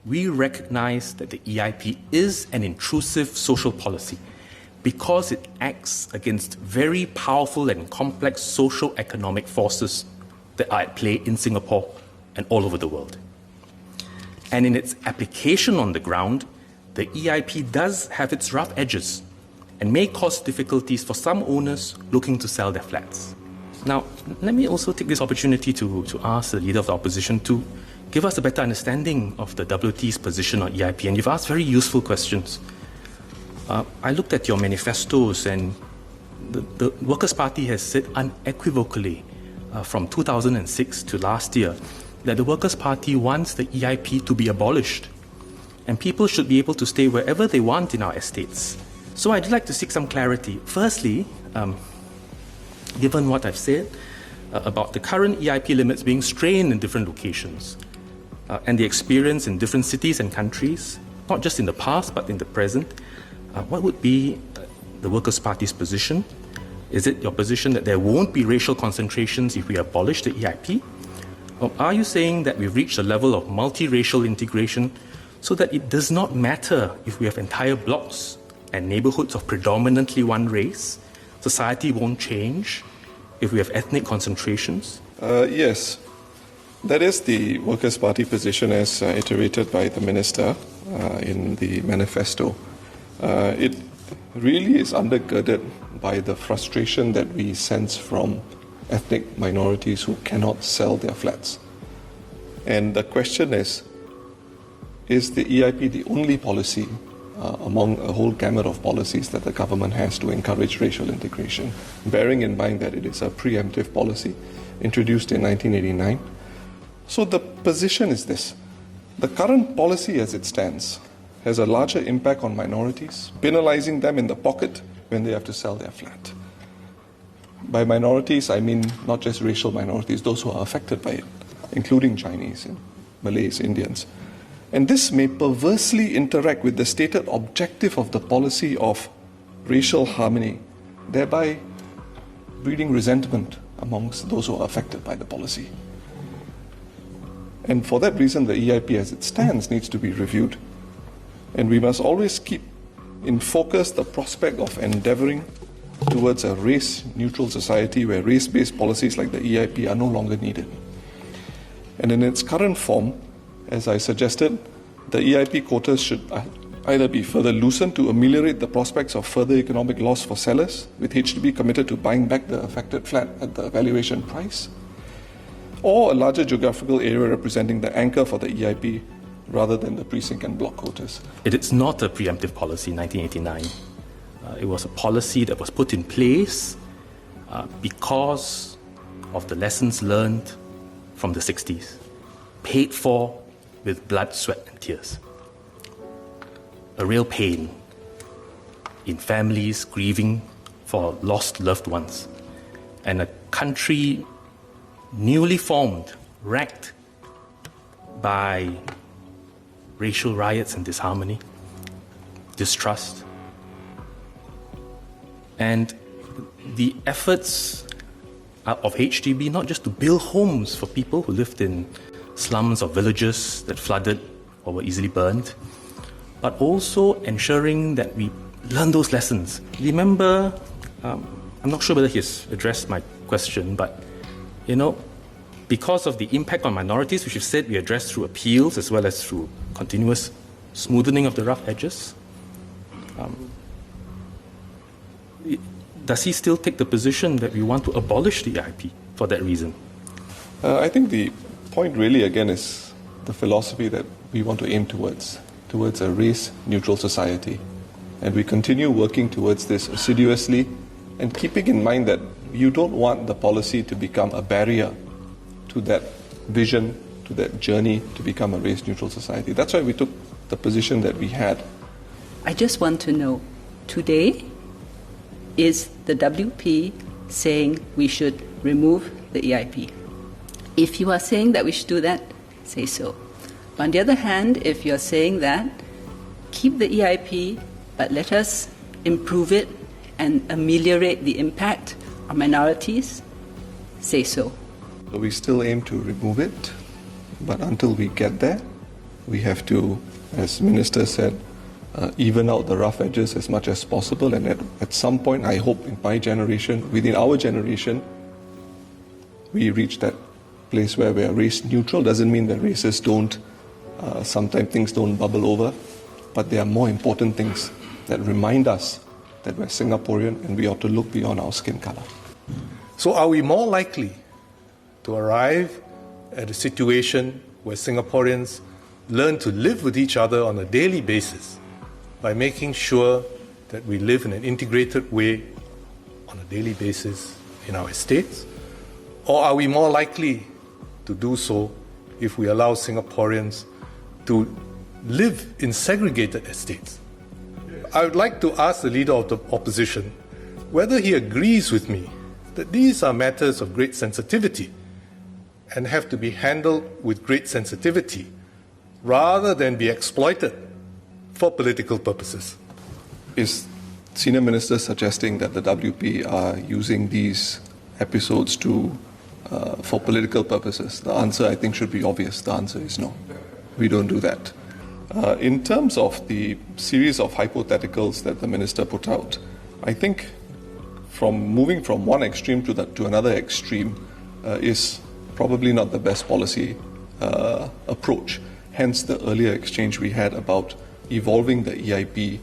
we recognize that the EIP is an intrusive social policy because it acts against very powerful and complex socio-economic forces that are at play in Singapore and all over the world. And in its application on the ground, the EIP does have its rough edges and may cause difficulties for some owners looking to sell their flats. Now, let me also take this opportunity to ask the Leader of the Opposition to give us a better understanding of the WT's position on EIP, and you've asked very useful questions. I looked at your manifestos, and the Workers' Party has said unequivocally from 2006 to last year that the Workers' Party wants the EIP to be abolished, and people should be able to stay wherever they want in our estates. So I'd like to seek some clarity. Firstly, given what I've said about the current EIP limits being strained in different locations, and the experience in different cities and countries, not just in the past but in the present, what would be the Workers' Party's position? Is it your position that there won't be racial concentrations if we abolish the EIP? Or are you saying that we've reached a level of multiracial integration so that it does not matter if we have entire blocks and neighborhoods of predominantly one race? Society won't change if we have ethnic concentrations? Yes. That is the Workers' Party position as iterated by the Minister in the manifesto. It really is undergirded by the frustration that we sense from ethnic minorities who cannot sell their flats. And the question is the EIP the only policy among a whole gamut of policies that the government has to encourage racial integration, bearing in mind that it is a preemptive policy introduced in 1989. So the position is this: the current policy as it stands has a larger impact on minorities, penalizing them in the pocket when they have to sell their flat. By minorities, I mean not just racial minorities, those who are affected by it, including Chinese, Malays, Indians. And this may perversely interact with the stated objective of the policy of racial harmony, thereby breeding resentment amongst those who are affected by the policy. And for that reason, the EIP as it stands needs to be reviewed. And we must always keep in focus the prospect of endeavoring towards a race-neutral society where race-based policies like the EIP are no longer needed. And in its current form, as I suggested, the EIP quotas should either be further loosened to ameliorate the prospects of further economic loss for sellers, with HDB committed to buying back the affected flat at the valuation price, or a larger geographical area representing the anchor for the EIP rather than the precinct and block quotas. It is not a preemptive policy in 1989. It was a policy that was put in place because of the lessons learned from the 60s, paid for with blood, sweat and tears. A real pain in families grieving for lost loved ones, and a country newly formed, racked by racial riots and disharmony, distrust. And the efforts of HDB not just to build homes for people who lived in slums or villages that flooded or were easily burned, but also ensuring that we learn those lessons. Remember, I'm not sure whether he's addressed my question, but because of the impact on minorities, which you've said we address through appeals as well as through continuous smoothing of the rough edges, does he still take the position that we want to abolish the EIP for that reason? I think the point really again is the philosophy that we want to aim towards a race-neutral society. And we continue working towards this assiduously and keeping in mind that you don't want the policy to become a barrier to that vision, to that journey to become a race-neutral society. That's why we took the position that we had. I just want to know, today, is the WP saying we should remove the EIP? If you are saying that we should do that, say so. On the other hand, if you're saying that, keep the EIP, but let us improve it and ameliorate the impact on minorities, say so. We still aim to remove it, but until we get there, we have to, as Minister said, even out the rough edges as much as possible. And at some point, I hope in my generation, within our generation, we reach that place where we are race neutral. Doesn't mean that races don't, sometimes things don't bubble over, but there are more important things that remind us that we're Singaporean and we ought to look beyond our skin color. So are we more likely to arrive at a situation where Singaporeans learn to live with each other on a daily basis by making sure that we live in an integrated way on a daily basis in our estates? Or are we more likely to do so if we allow Singaporeans to live in segregated estates? I would like to ask the Leader of the Opposition whether he agrees with me that these are matters of great sensitivity and have to be handled with great sensitivity rather than be exploited for political purposes. Is Senior Minister suggesting that the WP are using these episodes for political purposes? The answer, I think, should be obvious. The answer is no. We don't do that. In terms of the series of hypotheticals that the Minister put out, I think moving from one extreme to another extreme is probably not the best policy approach. Hence the earlier exchange we had about evolving the EIP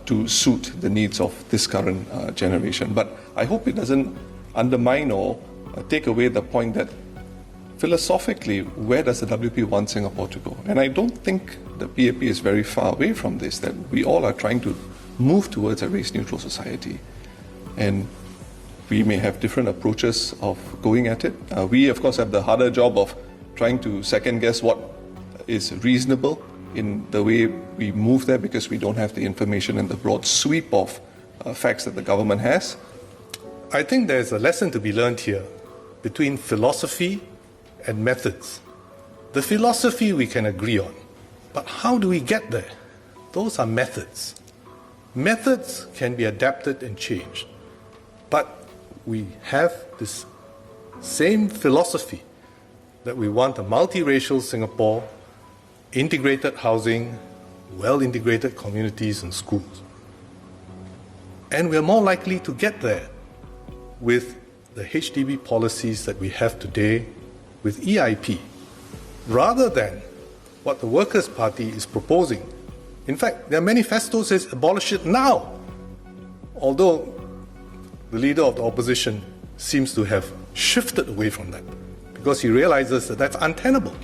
to suit the needs of this current generation. But I hope it doesn't undermine or take away the point that philosophically, where does the WP want Singapore to go? And I don't think the PAP is very far away from this, that we all are trying to move towards a race-neutral society. And we may have different approaches of going at it. We, of course, have the harder job of trying to second-guess what is reasonable in the way we move there, because we don't have the information and the broad sweep of facts that the government has. I think there's a lesson to be learned here between philosophy and methods. The philosophy we can agree on, but how do we get there? Those are methods. Methods can be adapted and changed, but we have this same philosophy that we want a multiracial Singapore, integrated housing, well-integrated communities and schools. And we're more likely to get there with the HDB policies that we have today with EIP, rather than what the Workers' Party is proposing. In fact, their manifesto says abolish it now, although the Leader of the Opposition seems to have shifted away from that because he realizes that that's untenable.